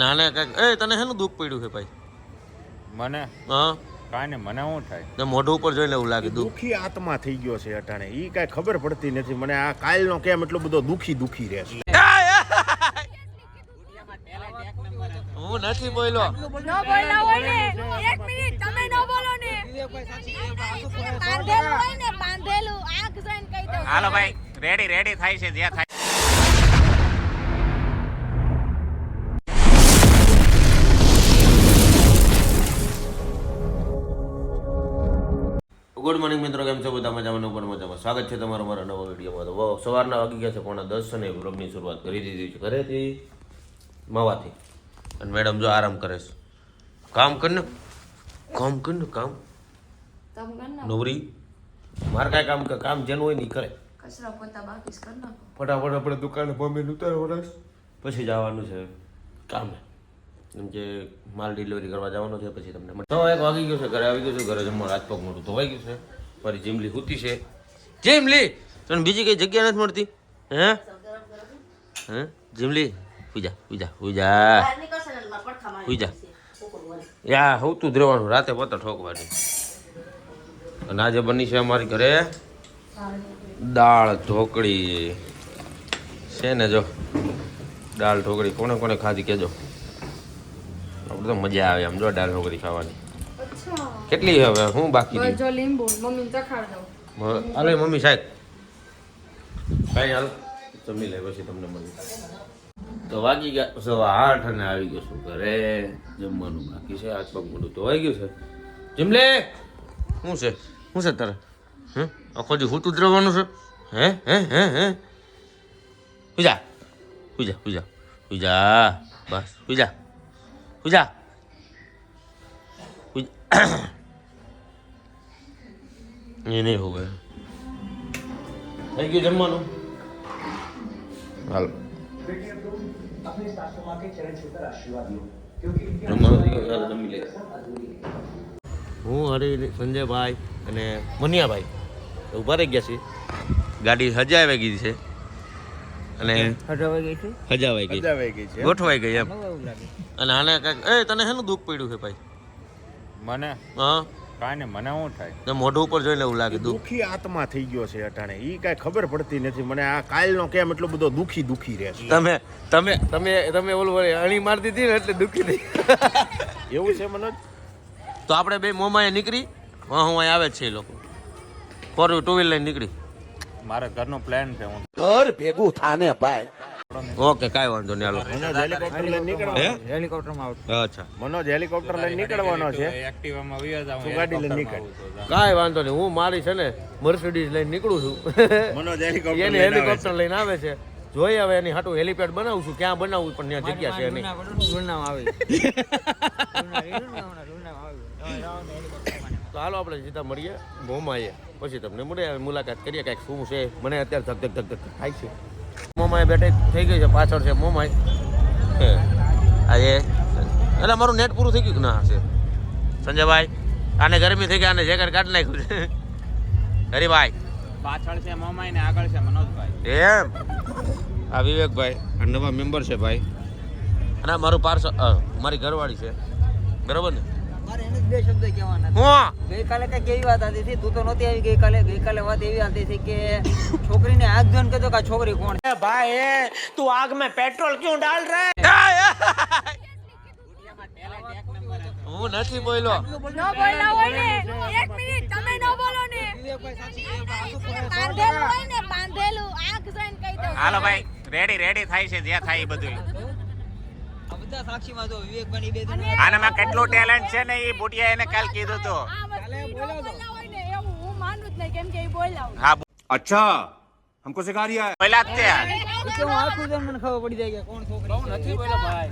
નાને કાંઈક એ તને શેનું દુઃખ પડ્યું છે ભાઈ? મને હા કાંઈ ને મને શું થાય? તો મોઢું ઉપર જોઈને એવું લાગે દુઃખી આત્મા થઈ ગયો છે અટાણે. ઈ કાંઈ ખબર પડતી નથી મને. આ કાલનો કેમ એટલો બધો દુઃખી રહેશે? હું નથી બોલ્યો. ન બોલના હોય ને એક મિનિટ તમે ન બોલો ને. બાંધેલું હોય ને બાંધેલું આંખ જોઈને કહી દો. હાલો ભાઈ રેડી થાય છે જે થાય. ગુડ મોર્નિંગ મિત્રો, કેમ છો બધા? મજામાં ઉપર મજામાં. સ્વાગત છે તમારું મારા નવા વિડીયોમાં. તો સવારના વાગી ગયા છે 9:10 અને વ્લોગની શરૂઆત કરી દીધી છે ઘરેથી, માવાથી. અને મેડમ જો આરામ કરે છે. કામ કરને નવરી. મારે કાંઈ કામ જેનું હોય ને ઈ કરે. કચરા પોતા બાકી કર નાખો. ફટાફટ આપણે દુકાને પમે ઉતારવાનું પછી જવાનું છે કામે. જેમ કે માલ ડિલિવરી કરવા જવાનો છે. પછી તમને 1 વાગી ગયો છે, ઘરે આવી ગયો છું. ઘરે જમવા રાજપગ મોટું ધોવાઈ ગયું છે. મારી જીમલી સૂતી છે. જીમલી તને બીજી કઈ જગ્યા નથી મળતી? હે જીમલી હુઈ યા હોતું જ રહેવાનું, રાતે પોતા ઠોકવાની. અને આજે બની છે અમારી ઘરે દાળ ઢોકળી છે ને. જો દાળ ઢોકળી કોને કોને ખાધી કેજો. આપણે તો મજા આવે આમ જો દાળ ઢોકળી ખાવાની. કેટલી હવે હું બાકી જો લીંબુ મમ્મી ચખાડ દઉં. હાલે મમ્મી સાહેબ કાંઈ હાલ જમી લે પછી તમને મળી. તો વાગી ગયા 8:30 અને આવી ગયો છું ઘરે. જમવાનું બાકી છે. હાથ પગ મોઢું તો વાઈ ગયું છે. જીમલે શું છે તારે? આખો દી હૂતું જ રહેવાનું છે? હે પૂજા બસ પૂજા એ નહીં હોવે. થઈ ગયું જમવાનું? હાલ હું હરી સંજયભાઈ અને મનિયાભાઈ ઉભા રહી ગયા છે. ગાડી હજાવાઈ ગઈ છે અને હજાવાઈ ગઈ ગોઠવાઈ ગઈ એમ. અને આને કાંઈક એ તને શેનું દુઃખ પડ્યું છે ભાઈ? મને હા કાંઈ ને મને શું થાય? તો મોઢું ઉપર જોઈને એવું લાગે દુઃખી આત્મા થઈ ગયો છે અટાણે. ઈ કાંઈ ખબર પડતી નથી મને. આ કાલનો કેમ એટલો બધો દુઃખી રહેશે? તમે ઓલું અણી મારી દીધી ને એટલે દુઃખી થઈ. એવું છે મનોજ? તો આપણે બે મોમાએ નીકળી હું અહીં આવે જ છે એ લોકો. 4-2 લઈને નીકળી. મારે ઘરનો પ્લાન છે. હું ઘર ભેગું થાને ભાઈ. ઓકે કાંઈ વાંધો નહીં. હાલો મનોજ હેલિકોપ્ટર લઈને નીકળવાનો. હેલિકોપ્ટરમાં આવું. અચ્છા મનોજ હેલિકોપ્ટર લઈને નીકળવાનો છે. એક્ટિવામાં વયા જાવ. તું ગાડી લઈને નીકળ. કાંઈ વાંધો નહીં. હું મારી છે ને મર્સિડીઝ લઈને નીકળું છું. મનોજ હેલિકોપ્ટર એને હેલિકોપ્ટર લઈને આવે છે. જોઈ હવે એની હાટું હેલિપેડ બનાવું છું. ક્યાં બનાવવું પણ ત્યાં જગ્યા છે નહીં. તો હાલો આપણે સીધા મળીએ મોમાએ. પછી તમને મળે મુલાકાત કરીએ કાંઈક શું છે. મને અત્યારે ધક થાય છે. મોમાએ બેઠા થઈ ગઈ છે, પાછળ છે મોમાઈ. આજે એટલે મારું નેટ પૂરું થઈ ગયું કે ના હશે સંજયભાઈ? આને ગરમી થઈ ગઈ, આને જેકેટ કાઢી નાખ્યું છે. હરીભાઈ પાછળ છે મોમાઈ ને આગળ છે મનોજભાઈ. એમ આ વિવેકભાઈ નવા મેમ્બર છે ભાઈ. અને આ મારું પાર્સલ મારી ઘરવાળી છે, બરાબર ને? મારે એને જ 2 શબ્દ કહેવાના. હું ગઈકાલે કઈ કેવી વાત હતી હતી? તું તો નહોતી આવી ગઈકાલે વાત એવી હતી હતી કે છોકરીને આગ જોઈને કહેતો કે આ છોકરી કોણ છે? ભાઈ તું આગ में पेट्रोल क्यों डाल रहा है? હું નથી બોલ્યો. ન બોલના હોય ને એક મિનિટ તમે ન બોલો ને. બાંધેલું હોય ને બાંધેલું આંખ જોઈને કહી દો. હાલો ભાઈ રેડી થાય છે જે થાય એ બધું. આ બધા સાક્ષીમાં જો વિવેકભાઈ બે આનામાં કેટલું ટેલેન્ટ છે ને એ બુટિયા એને કાલ કીધું તો. આ વસ્તુ ન બોલના હોય ને એવું હું માનું જ નહીં, કેમ કે એ બોલ્યા હોય. હા અચ્છા हमको सिखा रिया है. પહેલા જ તે હું આખું જોઈને મને ખબર પડી જાય કે કોણ છોકરી છે. નથી બોલ્યો ભાઈ.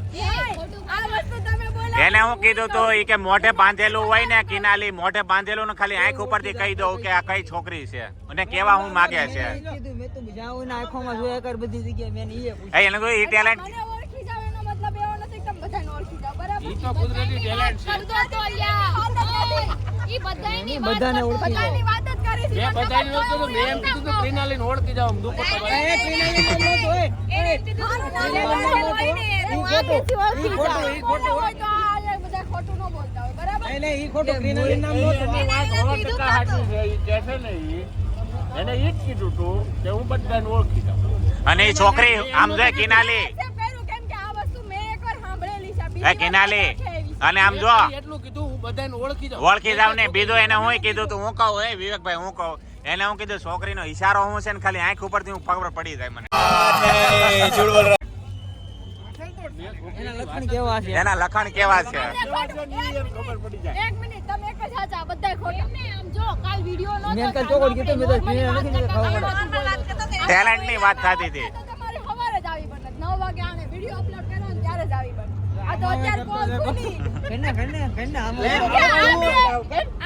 આ વસ્તુ તમે બોલ્યા. એને હું કીધું તો એ કે મોઢે બાંધેલું હોય ને કિનાલી મોઢે બાંધેલું ને ખાલી આંખ ઉપરથી કહી દઉં કે આ કઈ છોકરી છે અને કેવા હું માગે છે. કીધું મેં તો જ્યાં હોય ને આંખોમાં જોયા કર બધી જગ્યાએ મેં ઈ પૂછ્યું. એને કોઈ ટેલેન્ટ મને ઓળખી જાવ એનો મતલબ એવો નથી કે તમે બધાને ઓળખી જાવ, બરાબર? ઈ તો કુદરતી ટેલેન્ટ છે. ઈ બધાની બધાને ઓળખી જાવ. બધાની વાત જ કરી છે. મેં બધાની વસ્તુ તો મેં એમ કીધું કે ક્રિનાલીને ઓળખી જાવ. દુપટ્ટો એ ક્રિનાલી નો નહોતો, ઓય. એ રીતે મારું નામ લેવાનું હોય ને હું આગળથી ઓળખી જાઉં. ખોટું હોય તો આ બધા ખોટું ન બોલતા હોય, બરાબર? એને ઈ ખોટું ક્રિનાલી નામ નહોતું. એને કીધું કાં તો. એને ઈ જ કીધું તું કે હું બધાને ઓળખી જાઉં. અને એ છોકરી આમ જો કિનાલી accept કર્યું કેમ કે આ વસ્તુ મેં એકવાર સાંભળેલી છે. એ બીજી કિનાલી વાર નથી એવી. અને આમ જો એટલું કીધું હું બધાને ઓળખી જાઉં. ઓળખી જાવ ને બીજું એને હું કીધું તું હું કહું એ વિવેકભાઈ હું કહું એને હું કીધું છોકરીનો ઈશારો હું છે ને ખાલી આંખ ઉપરથી હું ખબર પડી જાય મને એના લક્ષણ કેવા છે? એના લખણ કેવા છે એક મિનિટ, તમે એક જ સાચા, બધાય ખોટા. આમ જો, કાલ વિડિયો નહોતો, મેં કાલ ચોખવટ કીધું, મેં તો ક્રિનાલી નથી કીધું, ખબર પડે. ટેલેન્ટ ની વાત થતી હતી તો તમારે સવારે જ આવી પડે. 9 વાગે આને વિડિયો અપલોડ કર્યો ને ત્યારે જ આવી પડે. આ તો અત્યારે કોલ ખુલી. ઘરના આમ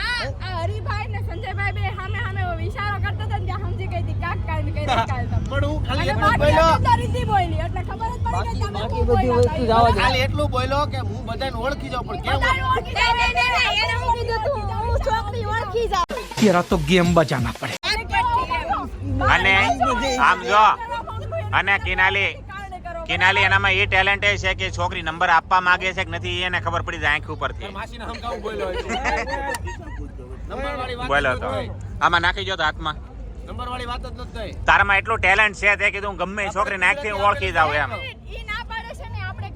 આ હરિભાઈ ને સંજયભાઈ બે સામે ઈશારો કરતા હતા ને ત્યાં સમજી ગઈ હતી કાક કાલ ને કઈ કાલ તમે. પણ હું ખાલી અને એટલું બાકી બોલ્યો. બધા રીતિ બોલી એટલે ખબર જ પડી કે તમે બાકી શું બધી બોલ્યા વસ્તુ હતા. જવા દે. ખાલી એટલું બોલ્યો કે હું બધાને ઓળખી જાઉં પણ કેમ બધાને ઓળખી જાય. એને હું કીધું તું, હું છોકરી ઓળખી જાઉં. तेरा तो गेम बजाना पड़े। એને કેવું અને આમ જો અને કિનાલી એનામાં એ ટેલેન્ટ છે કે છોકરી નંબર આપવા માંગે છે કે નથી એને ખબર પડી જાય આંખ ઉપરથી માસીને હમકાવું બોલ્યો નંબરવાળી વાત બોલો તો આમાં નાખી જો તો હાથમાં નંબરવાળી વાત જ નથી થઈ. તારામાં એટલું ટેલેન્ટ છે તે કીધું ગમે એ છોકરીને આંખથી ઓળખી જાવ એમ ઈ ના પાડે છે ને આપણે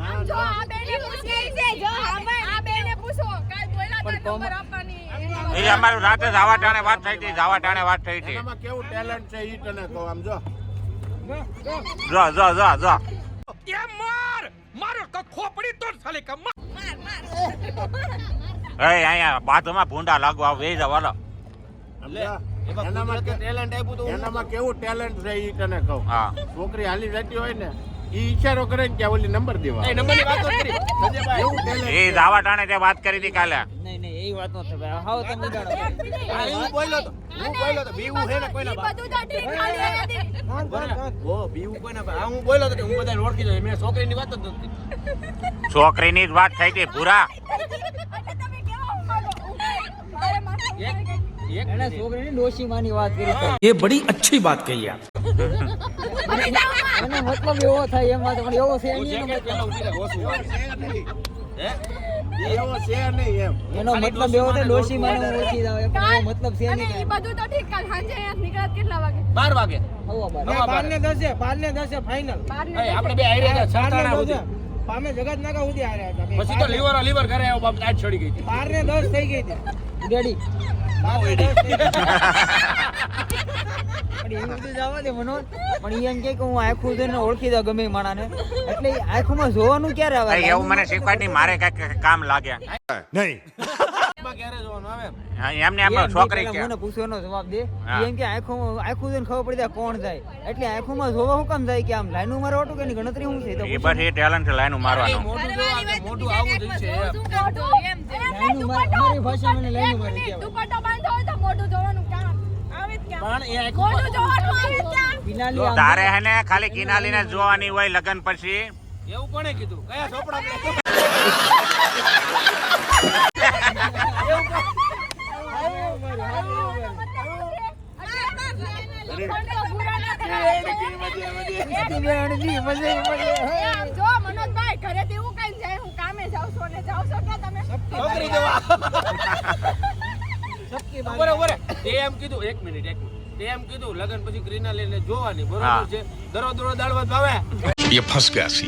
આમ જો આ બેને પૂછે છે જો આ બેને પૂછો કાલ બોલ્યા તા નંબર આપવાની એ અમારું રાતે જાવા ટાણે વાત થઈ હતી જાવા ટાણે વાત થઈ હતી એનામાં કેવું ટેલેન્ટ છે ઈ તને કહું આમ જો. જો જો જો જો ये मार मारो तो खोपड़ी तोड़ साले का मार। એ અહીંયા બાથમાં ભૂંડા લાગવા વે જવાલો સમજ્યા? એનામાં કેવું ટેલેન્ટ છે ઈ તને કહું. હા છોકરી હાલી જતી હોય ને ઈ ઈશારો કરે ને કે આ ઓલી નંબર દેવા એવું talent એ જાવા ટાણે તે વાત કરી હતી કાલે નહીં એ વાત નો થાય હાવ તમે જાણો હું બોલ્યો તો બીવું છે ને કોઈના બાપ. બધું તો ઠીક ખાલી હતી ઓ બીવું કોઈના બાપ. હું બોલ્યો તો કે હું બધાને ઓળખી જાઉં. મેં છોકરીની વાત જ નથી. છોકરીની જ વાત થઈ હતી પૂરા એટલે તમે કેવા માંગો મારે માથું એને છોકરીની ડોશી માની વાત કરી છે. ये બડી अच्छी बात कही आप। એનો મતલબ એવો થાય એમ વાત પણ એવો છે નહીં એનો એવો છે નહીં એમ. એનો મતલબ એવો થાય ડોશી માને હું ઓછી જાવ એમ એવો મતલબ છે અને નહીં ઈ બધું તો ઠીક કાલ સાંજે અહીંયા નીકળત કેટલા વાગે 12 વાગે. હવા બાર 12 ફાઇનલ એ આપણે બે હારે હતા સાતારા સુધી. પામે જગત નાકા સુધી હાર્યા હતા. પછી તો લીવર ઘરે આવ્યો બાપ આજ છોડી ગઈ હતી. 12 ને 10 થઈ ગઈ હતી. ડેડી બાર ને 10 થઈ ગઈ. પણ એવું બધું જવા દે મનોજ પણ ઈ એમ કે હું આંખું જોઈને ઓળખી દઉં ગમે એ માણાને એટલે ઈ આંખમાં જોવાનું ક્યારે આવે કઈ એવું મને શીખવાડી મારે કઈક કામ લાગે ક્યારે જોવાનું આવે એમ? એમને એમ છોકરી કે મને પૂછવાનો જવાબ દે હા. ઈ એમ કે આંખું જોઈને ખબર પડી જાય કોણ જાય એટલે આંખોમાં જોવા હું કામ જાય કે આમ લાઈન મારે ઓટું કે એની ગણતરી શું છે તો એ બસ એ ટેલેન્ટ લાઈન મારવાનું મોઢું જોવા કે મોઢું આવું જ છે એમ. લાઈન અમારી ભાષામાં એને લાઈન મારે કહેવાય દુપટ્ટો બાંધો હોય તો મોઢું જોવાનું કામ આવે જ ક્યાં પણ એ આંખો મોઢું જોવાનું આવે જ ક્યાં કિનાલી આમ તારે હે ને ખાલી કિનાલીને જોવાની હોય લગન પછી એવું કોણે કીધું? કયા ચોપડા જો મનોજભાઈ ઘરેથી એવું કઈ જાય હું કામે જાઉં છું અને જાઉં છો ક્યાં તમે છોકરી જોવા. બરોબર તે એમ કીધું 1 મિનિટ તે એમ કીધું લગન પછી ગ્રીના લઈને જોવાની હા. બરોબર છે. દરો દાળ ભાત ભાવે ये फंस गया सी।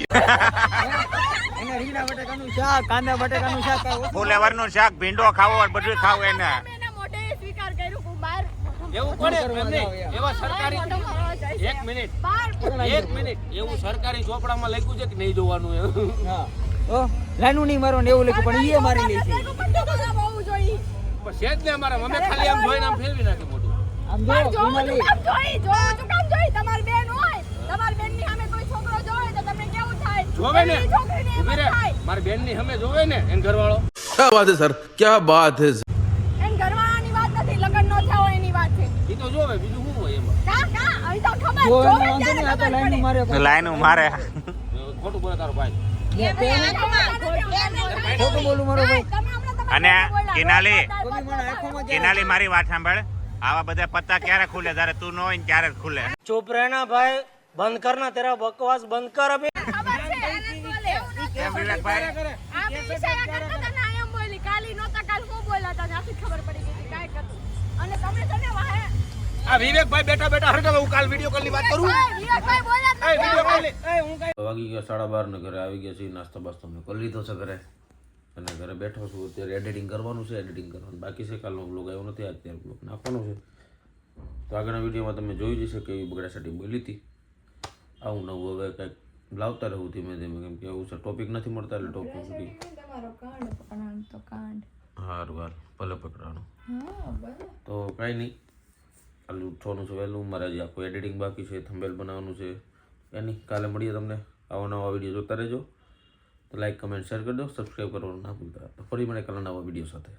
એને રીંગણા બટાકાનું શાક કાંદા બટાકાનું શાક કાંઈ ઓછું. ફુલેવરનું શાક ભીંડો ખાવો હોય બધું ખાવું એને તમે એના મોઢે સ્વીકાર કર્યું કે હું બહાર એવું કોને એમ નહીં. એવા બહાર સરકારી મોઢો મારવા જાય છે. 1 મિનિટ બહાર 1 મિનિટ એવું સરકારી ચોપડામાં લખ્યું છે કે નહીં જોવાનું એમ. હા ઓ લાઈનું નહીં મારવાનું એવું લખ્યું પણ ઈ મારી લે છે દુપટ્ટો ખરાબ હોવું જોઈએ પણ છે જ ને અમારા મમ્મી ખાલી આમ જોઈને આમ ફેરવી નાખે મોઢું. આમ પણ જો જોવું કિનાલી તો કામ જોઈ જોવું તો કામ જોઈ તમારી બેન હોય તમારી બેનની સામે કોઈ છોકરો જોવે તો તમને કેવું થાય જોવે ને ઈ છોકરીને એમ જ ઉભી રે. થાય મારી બેનની સામે જોવે ને એન ઘરવાળો क्या बात है सर, क्या बात है। એન ઘરવાળાની વાત નથી લગ્ન ન થયા હોય એની વાત છે એ તો જોવે બીજું શું હોય એમાં. કા અહીં તો ખબર જો જોવે એનો વાંધો ત્યારે નહીં આ તો ખબર લાઈન પડે. મારે લાઈન મારે ખોટું બોલે તારો ભાઈ. ખોટું બોલું મારો ભાઈ તમે હમણાં તમારા અને બેનને બોલ્યા. કિનાલી કોઈ મને આંખોમાં કિનાલી મારી વાત સાંભળ આવા બધા પત્તા ક્યારે ખુલે જ્યારે તું ન હોય ને ત્યારે જ ખુલે चुप रहना भाई, बंद करना तेरा बकवास बंद कर अभी. ખબર છે એને જ બોલ્યા. વિવેકભાઈ આ બે ઈશારા કરતા હતા ને આ એમ બોલી કાલી નહોતા કાલ હું બોલ્યા હતા ત્યાંથી ખબર પડી ગઈ હતી કાંઈક હતું અને તમે છે ને વાહે આ વિવેકભાઈ બેઠા બેઠા હરકા હું કાલ વિડિયો કોલની વાત કરું વિવેકભાઈ બોલ્યા જ એ નથી. વિડિયો કોલ એ હું વાગી ગયા 12:30 ને ઘરે આવી ગયા છીએ નાસ્તો બાસ્તો મેં કરી લીધો છે ઘરે અને ઘરે બેઠો છું અત્યારે એડિટિંગ કરવાનું છે એડિટિંગ કરવાનું બાકી છે કાલનો બ્લોગ આવ્યો નથી અત્યારે બ્લોગ નાખવાનો છે તો આગળના વિડીયોમાં તમે જોઈ જશે કે એવી બગડાસાટી બોલી હતી આવું નવું હવે કંઈક લાવતા રહું ધીમે ધીમે કેમ કે એવું છે ટોપિક નથી મળતા એટલે ટોપિક સુધી તમારો કાંડ પકડવાનું તો કાંડ સારું હાલ ભલે પકડવાનું હા બરાબર તો કાંઈ નહીં કાલે ઉઠવાનું છે વહેલું મારે હજી આખું એડિટિંગ બાકી છે થંબેલ બનાવવાનું છે એની કાલે મળીએ તમને આવા નવા વિડીયો જોતા રહેજો તો લાઈક કમેન્ટ શેર કરી દો સબસ્ક્રાઈબ કરવાનું ના ભૂલતા તો ફરી મળે કાલે નવા વિડીયો સાથે